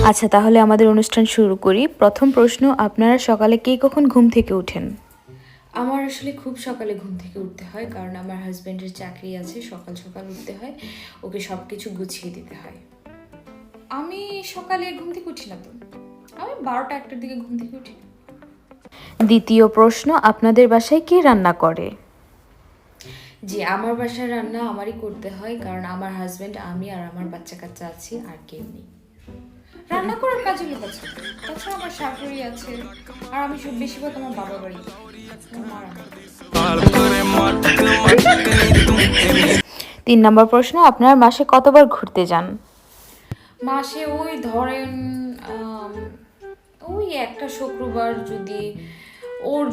আচ্ছা, তাহলে আমাদের অনুষ্ঠান শুরু করি। প্রথম প্রশ্ন, আপনারা সকালে কে কখন ঘুম থেকে ওঠেন? আমার আসলে খুব সকালে ঘুম থেকে উঠতে হয়, কারণ আমার হাজব্যান্ডের চাকরি আছে, সকাল সকাল উঠতে হয়, ওকে সব কিছু গুছিয়ে দিতে হয়। আমি সকালে ঘুম থেকে উঠি না তো, আমি 12টা-1টার দিকে ঘুম থেকে উঠি। দ্বিতীয় প্রশ্ন, আপনাদের বাসায় কে রান্না করে? জি, আমার বাসার রান্না আমারই করতে হয়, কারণ আমার হাজব্যান্ড, আমি আর আমার বাচ্চা কাচ্চা আছি, আর কেউ নেই। রান্না করার কাজে লোক আছে, তাছাড়া আমার শাশুড়ি আছে, আর আমি সব বেশিরভাগ আমার বাবার বাড়ি, আমার মা রান্না করে। 3 নম্বর প্রশ্ন, আপনারা মাসে কতবার ঘুরতে যান? মাসে ওই ধরেন আম, ওই একটা শুক্রবার,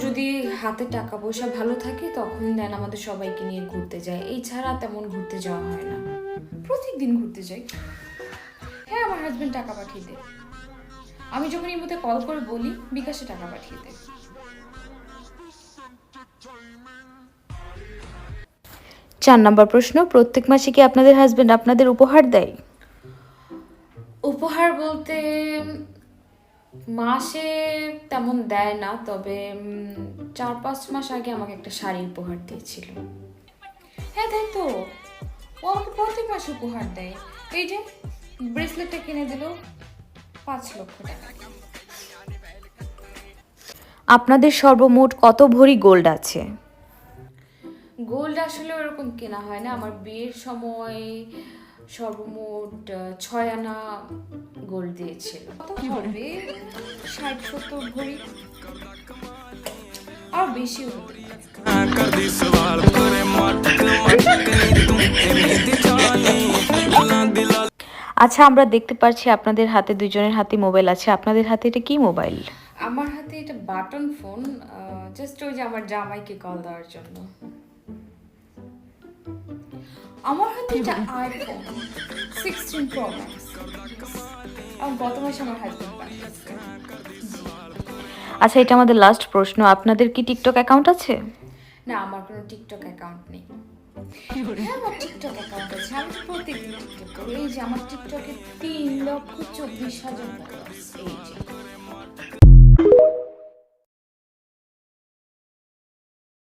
যদি হাতে টাকা পয়সা ভালো থাকে তখন দেন আমাদের সবাইকে নিয়ে ঘুরতে যায়। এছাড়া তেমন ঘুরতে যাওয়া হয় না। প্রত্যেকদিন ঘুরতে যাই। হ্যাঁ, আমার হাজবেন্ড টাকা পাঠিয়ে দেয়। আমি যখন ইমুতে কল করে বলি বিকাশে টাকা পাঠিয়ে দেয়। 4 নম্বর প্রশ্ন, প্রত্যেক মাসে কি আপনাদের হাজবেন্ড আপনাদের উপহার দেয়? উপহার বলতে মাসে তেমন দেয় না, তবে 4-5 মাস আগে আমাকে একটা শাড়ি উপহার দিয়েছিল। হ্যাঁ, তাই তো, ও আমাকে প্রত্যেক মাসে উপহার দেয়। এই যে ব্রেসলেটটা কিনে দিল 5 লক্ষ টাকা। আপনাদের সর্বমোট কত ভরি গোল্ড আছে? গোল্ড আসলে ওরকম কেনা হয় না। আমার বিয়ের সময় সর্বমোট 6 আনা গোল্ড দিয়েছিল। কত হবে? 60-70 ভরি, আর বেশিও হতে পারে। আচ্ছা, আমরা দেখতে পাচ্ছি আপনাদের হাতে, দুজনের হাতে মোবাইল আছে। আপনাদের হাতে এটা কি মোবাইল? আমার হাতে এটা বাটন ফোন, জাস্ট ওই যে আমার জামাইকে কল দেওয়ার জন্য। আমার হাতে এটা আইফোন 16 প্রো ম্যাক্স। আর গত মাসে আমার হাজবেন্ড পাঠিয়েছে। জি। আচ্ছা, এটা আমাদের লাস্ট প্রশ্ন, আপনাদের কি টিকটক অ্যাকাউন্ট আছে? না, আমার কোনো টিকটক অ্যাকাউন্ট নেই। হ্যাঁ, আমার টিকটক অ্যাকাউন্ট আছে, আমি তো প্রত্যেকদিন টিকটক করি। এই যে আমার টিকটকে 3,24,000 ফলোয়ার্স। এই যে